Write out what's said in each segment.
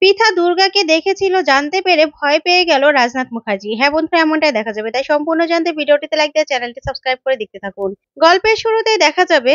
পৃথা দুর্গাকে দেখেছিল জানতে পেরে ভয় পেয়ে গেল রাজনাথ মুখার্জি। হ্যাঁ বন্ধুরা, এমনটাই দেখা যাবে। তাই সম্পূর্ণ জানতে ভিডিওটিতে লাইক দিয়ে চ্যানেলটি সাবস্ক্রাইব করে দেখতে থাকুন। গল্পের শুরুতেই দেখা যাবে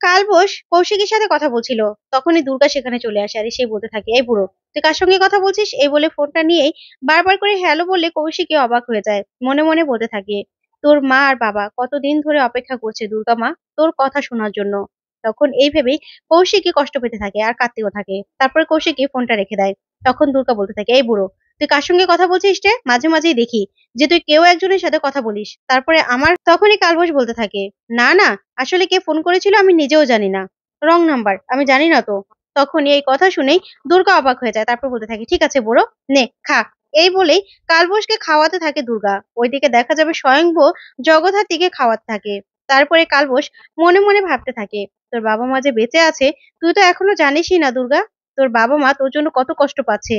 কালবোস কৌশিকীর সাথে কথা বলছিল। তখনই দুর্গা সেখানে চলে আসে আর সে বলতে থাকে, এই বুড়ো, তুই কার সঙ্গে কথা বলছিস? এই বলে ফোনটা নিয়েই বারবার করে হ্যালো বললে কৌশিকী অবাক হয়ে যায়। মনে মনে বলতে থাকে, তোর মা আর বাবা কতদিন ধরে অপেক্ষা করছে দুর্গা মা তোর কথা শোনার জন্য। তখন এই ভেবেই কৌশিকী কষ্ট পেতে থাকে আর কাঁদতেও থাকে। তারপরে কৌশিকী ফোনটা রেখে দেয়। তখন দুর্গা বলতে থাকে, এই বুড়ো, তুই কার সঙ্গে কথা বলছিস রে? মাঝে মাঝেই দেখি যে তুই কেউ একজনের সাথে কথা বলিস। তারপরে আমার তখনই কালবোস বলতে থাকে, না না, আসলে কে ফোন করেছিল আমি নিজেও জানি না। রং নাম্বার, আমি জানি না তো। তখনই এই কথা শুনেই দুর্গা অবাক হয়ে যায়। তারপর বলতে থাকে, ঠিক আছে বুড়ো, নে খা। এই বলেই কালবোসকে খাওয়াতে থাকে দুর্গা। ওইদিকে দেখা যাবে স্বয়ংভূ জগদ্ধাত্রীকে খাওয়াতে থাকে। তারপরে কালবোস মনে মনে ভাবতে থাকে, তোর বাবা মা যে বেঁচে আছে তুই তো এখনো জানিসই না দুর্গা। তোর বাবা মা তোর জন্য কত কষ্ট পাচ্ছে।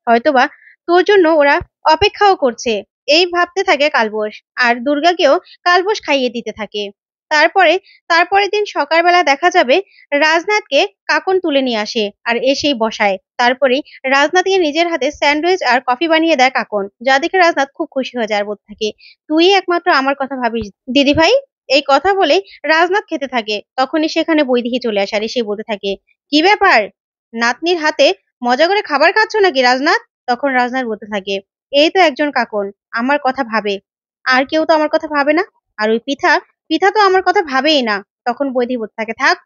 হয়তোবা তোর জন্য ওরা অপেক্ষাও করছে। এই ভাবতে থাকে কালবোস। আর দুর্গাকেও কালবোস খাইয়ে দিতে থাকে। তারপরে তারপরের দিন সকালবেলা দেখা যাবে রাজনাথকে কাকন তুলে নিয়ে আসে আর এসেই বসায়। তারপরেই রাজনাথকে নিজের হাতে স্যান্ডউইচ আর কফি বানিয়ে দেয় কাকন, যা দেখে রাজনাথ খুব খুশি হয়ে যায় আর বলতে থাকে, তুই একমাত্র আমার কথা ভাবিস দিদি ভাই। এই কথা বলে রাজনাথ খেতে থাকে। তখনই সেখানে বৈদেহী চলে আসে আর এসে বলতে থাকে, কি ব্যাপার, নাতনির হাতে মজা করে খাবার খাচ্ছ নাকি রাজনাথ? তখন রাজনাথ বলতে থাকে, এই তো একজন কাকন আমার কথা ভাবে, আর কেউ তো আমার কথা ভাবে না। আর ওই পিঠা, পিঠা তো আমার কথা ভাবেই না। তখন বৈদি বলতে থাকে, থাক,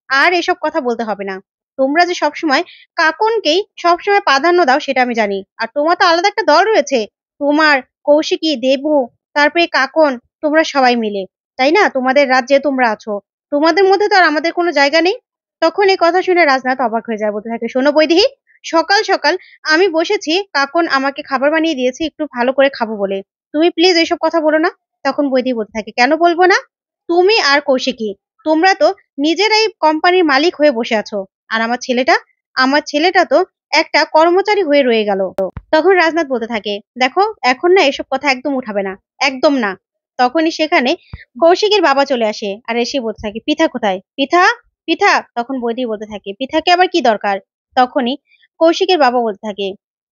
আর এসব কথা বলতে হবে না। তোমরা যে সবসময় কাকনকেই সবসময় প্রাধান্য দাও সেটা আমি জানি। আর তোমার তো আলাদা একটা দল রয়েছে, তোমার, কৌশিকী, দেবু, তারপরে কাকন, তোমরা সবাই মিলে, তাই না? তোমাদের রাজ্যে তোমরা আছো, তোমাদের মধ্যে তো আর আমাদের কোনো জায়গা নেই। তখন এই কথা শুনে রাজনাথ অবাক হয়ে যায়, বলতে থাকে, শোনো বৈদেহী, সকাল সকাল আমি বসেছি, কাকন আমাকে খাবার বানিয়ে দিয়েছে একটু ভালো করে খাবো বলে। তুমি প্লিজ এসব কথা বলো না। তখন বৈদেহী বলতে থাকে, কেন বলবো না? তুমি আর কৌশিকী, তোমরা তো নিজেরাই কোম্পানির মালিক হয়ে বসে আছো। আর আমার ছেলেটা তো একটা কর্মচারী হয়ে রয়ে গেল। তখন রাজনাথ বলতে থাকে, দেখো এখন না এসব কথা একদম উঠাবে না, একদম না। তখনই সেখানে কৌশিকের বাবা চলে আসে আর এসে বলতে থাকে, পিঠা কোথায়? পিঠা, পিঠা। তখন বৈদি বলতে থাকে, পিঠাকে আবার কি দরকার? তখনই কৌশিকের বাবা বলতে থাকে,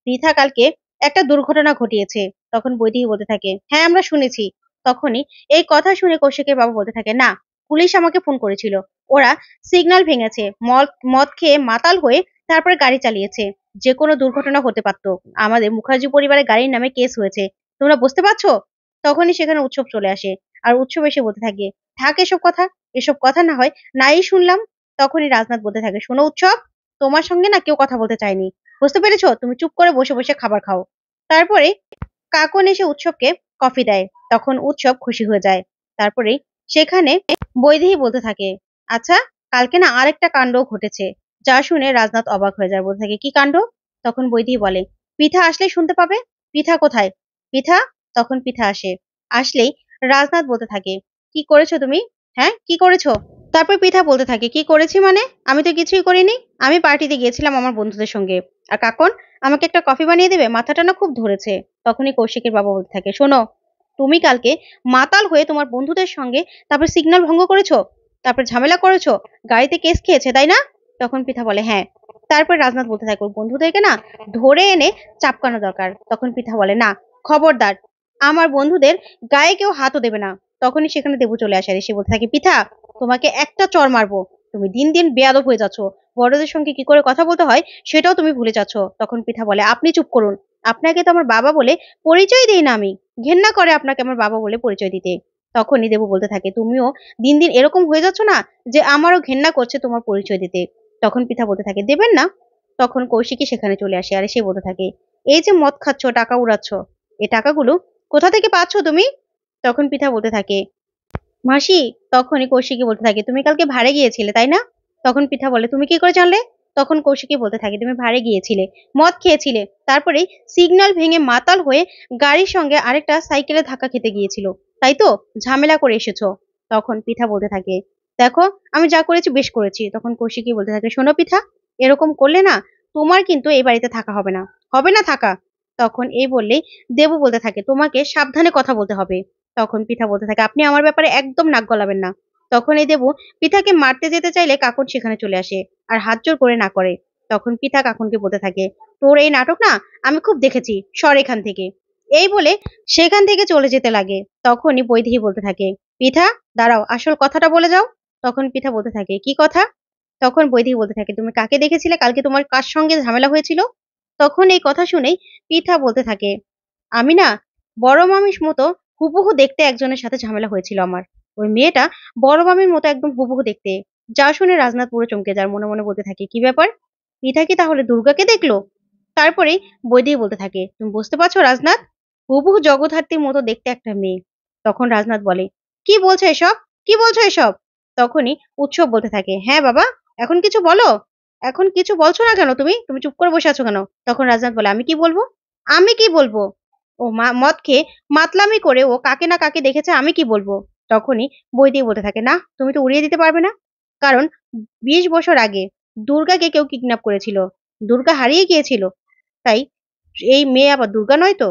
পৃথা কালকে একটা দুর্ঘটনা ঘটিয়েছে। তখন বৈদি বলতে থাকে, হ্যাঁ আমরা শুনেছি। তখনই এই কথা শুনে কৌশিকের বাবা বলতে থাকে, না, পুলিশ আমাকে ফোন করেছিল, ওরা সিগন্যাল ভেঙেছে, মদ মদ খেয়ে মাতাল হয়ে তারপরে গাড়ি চালিয়েছে, যে কোনো দুর্ঘটনা হতে পারতো। আমাদের মুখার্জি পরিবারের গাড়ির নামে কেস হয়েছে, তোমরা বুঝতে পারছো? তখনই সেখানে উৎসব চলে আসে আর উৎসব এসে বলতে থাকে, থাক এসব কথা, এসব কথা না হয় নাই শুনলাম। তখনই রাজনাথ বলতে থাকে, শোনো উৎসব, তোমার সঙ্গে না কেউ কথা বলতে চায়নি, বুঝতে পেরেছো? তুমি চুপ করে বসে বসে খাবার খাও। তারপরে কাকন এসে উৎসবকে কফি দেয়। তখন উৎসব খুশি হয়ে যায়। তারপরে সেখানে বৈদেহী বলতে থাকে, আচ্ছা, কালকে না আরেকটা কাণ্ড ঘটেছে, যা শুনে রাজনাথ অবাক হয়ে যায়। বলতে থাকে, কি কাণ্ড? তখন বৈদেহী বলে, পিঠা আসলেই শুনতে পাবে। পিঠা কোথায়? পিঠা। তখন পিঠা আসে। আসলেই রাজনাথ বলতে থাকে, কি করেছো তুমি? হ্যাঁ, কি করেছো? তারপর পিঠা বলতে থাকে, কি করেছি মানে? আমি তো কিছুই করিনি। আমি পার্টিতে গিয়েছিলাম আমার বন্ধুদের সঙ্গে। আর কাকন আমাকে একটা কফি বানিয়ে দেবে, মাথাটা না খুব ধরেছে। তখনই কৌশিকের বাবা বলতে থাকে, শোনো, তুমি কালকে মাতাল হয়ে তোমার বন্ধুদের সঙ্গে তারপর সিগন্যাল ভঙ্গ করেছো, তারপর ঝামেলা করেছো, গাড়িতে কেস খেয়েছে, তাই না? তখন পিঠা বলে, হ্যাঁ। তারপর রাজনাথ বলতে থাকে, ওর বন্ধুদেরকে না ধরে এনে চাপকানো দরকার। তখন পিঠা বলে, না, খবরদার, আমার বন্ধুদের গায়ে কেউ হাতও দেবে না। তখনই সেখানে দেবু চলে আসে আর এসে বলতে থাকে, পিঠা, তোমাকে একটা চড় মারবো, তুমি দিন দিন বেয়াদব হয়ে যাচ্ছ, বড়দের সঙ্গে কি করে কথা বলতে হয় সেটাও তুমি ভুলে যাচ্ছ। তখন পিঠা বলে, আপনি চুপ করুন, আপনাকে তো আমার বাবা বলে পরিচয় দিই না আমি, ঘেন্না করে আপনাকে আমার বাবা বলে পরিচয় দিতে। তখনই দেবু বলতে থাকে, তুমিও দিন দিন এরকম হয়ে যাচ্ছ না যে আমারও ঘেন্না করছে তোমার পরিচয় দিতে। তখন পিঠা বলতে থাকে, দেবেন না? তখন কৌশিকী সেখানে চলে আসে আর সে বলতে থাকে, এই যে মদ খাচ্ছ, টাকা উড়াচ্ছ, এই টাকাগুলো কোথা থেকে পাচ্ছ তুমি? তখন পিঠা বলতে থাকে, মাসি। তখনই কৌশিকী বলতে থাকে, তুমি কালকে ভাড়ে গিয়েছিলে তাই না? তখন পিঠা বলে, তুমি কি করে জানলে? তখন কৌশিকী বলতে থাকে, তুমি ভাড়ে গিয়েছিলে, মদ খেয়েছিলে, তারপরে সিগন্যাল ভেঙে মাতাল হয়ে গাড়ির সঙ্গে আরেকটা সাইকেলে ধাক্কা খেতে গিয়েছিল, তাই তো? ঝামেলা করে এসেছো। তখন পিঠা বলতে থাকে, দেখো, আমি যা করেছি বেশ করেছি। তখন কৌশিকী বলতে থাকে, শোনো পিঠা, এরকম করলে না তোমার কিন্তু এই বাড়িতে থাকা হবে না, হবে না থাকা। তখন এই বললেই দেবু বলতে থাকে, তোমাকে সাবধানে কথা বলতে হবে। তখন পিঠা বলতে থাকে, আপনি আমার ব্যাপারে একদম নাক গলাবেন না। তখন এই দেবু পিঠাকে মারতে যেতে চাইলে কাকন সেখানে চলে আসে আর হাত জোর করে না করে। তখন পিতা কাকুনকে বলতে থাকে, তোর এই নাটক না আমি খুব দেখেছি, সর এখান থেকে। এই বলে সেখান থেকে চলে যেতে লাগে। তখনই বৈদেহী বলতে থাকে, পিতা দাঁড়াও, আসল কথাটা বলে যাও। তখন পিতা বলতে থাকে, কি কথা? তখন বৈদেহী বলতে থাকে, তুমি কাকে দেখেছিলে কালকে, তোমার কার সঙ্গে ঝামেলা হয়েছিল? তখন এই কথা শুনেই পিতা বলতে থাকে, আমি না বড় মামির মতো হুবহু দেখতে একজনের সাথে ঝামেলা হয়েছিল আমার। ওই মেয়েটা বড় মামির মতো একদম হুবহু দেখতে। যা শুনে রাজনাথ পুরো চমকে যায়, মনে মনে বলতে থাকে, কি ব্যাপার, পিতা কি তাহলে দুর্গাকে দেখলো? তারপরেই বৈদেহী বলতে থাকে, তুমি বুঝতে পারছো রাজনাথ, হুবহু জগদ্ধাত্রীর মতো দেখতে একটা মেয়ে। তখন রাজনাথ বলে, কি বলছো এসব, কি বলছো এসব? তখনই উৎসব বলতে থাকে, হ্যাঁ বাবা, এখন কিছু বলো, এখন কিছু বলছো না কেন, তুমি তুমি চুপ করে বসে আছো কেন? তখন রাজনাথ বলে, আমি কি বলবো, আমি কি বলবো? ও মদ খেয়ে মাতলামি করে ও কাকে না কাকে দেখেছে, আমি কি বলবো? তখনই বৈদেহী বলতে থাকে, না তুমি তো উড়িয়ে দিতে পারবে না, কারণ 20 বছর আগে দুর্গাকে কেউ কিডন্যাপ করেছিল, দুর্গা হারিয়ে গিয়েছিল, তাই এই মেয়ে আবার দুর্গা নয় তো?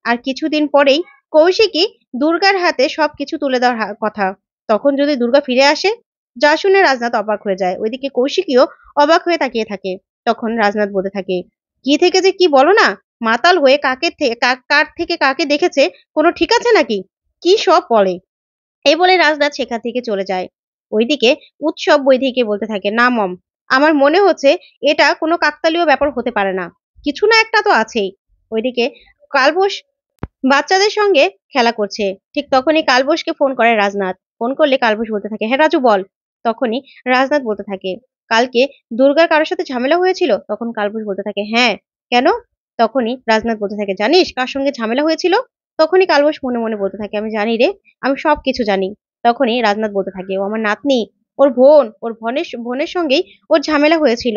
আর কিছুদিন পরেই কৌশিকী দুর্গার হাতে সবকিছু তুলে দেওয়ার কথা। তখন যদি দুর্গা ফিরে আসে? যা শুনে রাজনাথ অবাক হয়ে যায়, ওইদিকে কৌশিকীও অবাক হয়ে তাকিয়ে থাকে। তখন রাজনাথ বলতে থাকে, কি থেকে যে কি বলো না, মাতাল হয়ে কার থেকে কাকে দেখেছে কোনো ঠিক আছে নাকি, কি সব বলে। এই বলে রাজনাথ সেখান থেকে চলে যায়। ওইদিকে উৎসব বৈদেহীকে বলতে থাকে, না মম, আমার মনে হচ্ছে এটা কোনো কাকতালীয় ব্যাপার হতে পারে না, কিছু না একটা তো আছেই। ওইদিকে কালবোস বাচ্চাদের সঙ্গে খেলা করছে। ঠিক তখনই কালবোসকে ফোন করে রাজনাথ। ফোন করলে কালবোস বলতে থাকে, হ্যাঁ রাজু বল। তখনই রাজনাথ বলতে থাকে, কালকে দুর্গার কারোর সাথে ঝামেলা হয়েছিল? তখন কালবোস বলতে থাকে, হ্যাঁ, কেন? তখনই রাজনাথ বলতে থাকে, জানিস কার সঙ্গে ঝামেলা হয়েছিল? তখনই কালবোস মনে মনে বলতে থাকে, আমি জানি রে, আমি সব কিছু জানি। তখনই রাজনাথ বলতে থাকে, ও আমার নাতনি, ওর বোন, ওর বোনের বোনের সঙ্গেই ওর ঝামেলা হয়েছিল।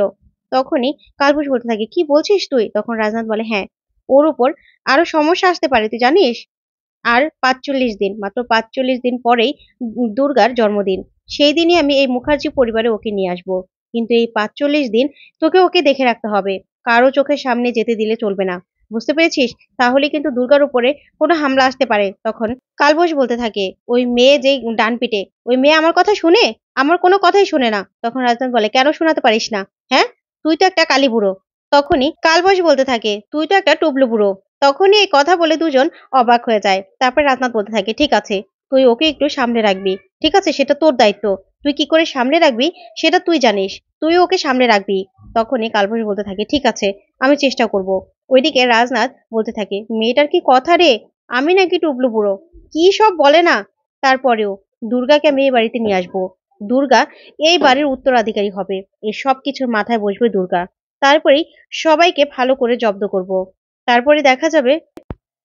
তখনই কালবোস বলতে থাকে, কি বলছিস তুই? তখন রাজনাথ বলে, হ্যাঁ, ওর উপর আরো সমস্যা আসতে পারে, তুই জানিস? আর ৪৫ দিন, মাত্র ৪৫ দিন পরেই দুর্গার জন্মদিন। সেই দিনই আমি এই মুখার্জি পরিবারে ওকে নিয়ে আসবো। কিন্তু এই ৪৫ দিন তোকে ওকে দেখে রাখতে হবে, কারো চোখের সামনে যেতে দিলে চলবে না, বুঝতে পেরেছিস? তাহলে কিন্তু দুর্গার উপরে কোনো হামলা আসতে পারে। তখন কালবোস বলতে থাকে, ওই মেয়ে যেই ডান পিটে, ওই মেয়ে আমার কথা শুনে? আমার কোনো কথাই শুনে না। তখন রাজনাথ বলে, কেন শোনাতে পারিস না? হ্যাঁ, তুই তো একটা কালী বুড়ো। তখনই কালবোস বলতে থাকে, তুই তো একটা টুবলু বুড়ো। তখনই এই কথা বলে দুজন অবাক হয়ে যায়। তারপর রাজনাথ বলতে থাকে, ঠিক আছে, তুই ওকে একটু সামনে রাখবি, ঠিক আছে, সেটা তোর দায়িত্ব। তুই কি করে সামনে রাখবি সেটা তুই জানিস, তুই ওকে সামনে রাখবি। তখনই কালবোস বলতে থাকে, ঠিক আছে, আমি চেষ্টা করব। ওইদিকে রাজনাথ বলতে থাকে, মেয়েটার কি কথা রে, আমি নাকি টুবলু বুড়ো, কি সব বলে না। তারপরেও দুর্গাকে আমি এই বাড়িতে নিয়ে আসবো, দুর্গা এই বাড়ির উত্তরাধিকারী হবে, এই সব কিছুর মাথায় বসবে দুর্গা। তারপরেই সবাইকে ভালো করে জব্দ করব। তারপরে দেখা যাবে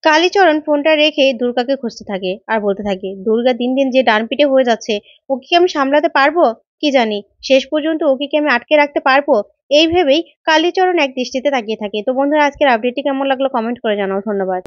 কালীচরণ ফোনটা রেখে দুর্গাকে খুঁজতে থাকে আর বলতে থাকে, দুর্গা দিন দিন যে ডানপিটে হয়ে যাচ্ছে, ওকে কি আমি সামলাতে পারবো? কি জানি শেষ পর্যন্ত ওকে কি আমি আটকে রাখতে পারবো? এই ভেবেই কালীচরণ এক দৃষ্টিতে তাকিয়ে থাকে। তো বন্ধুরা, আজকের আপডেটটি কেমন লাগলো কমেন্ট করে জানাও। ধন্যবাদ।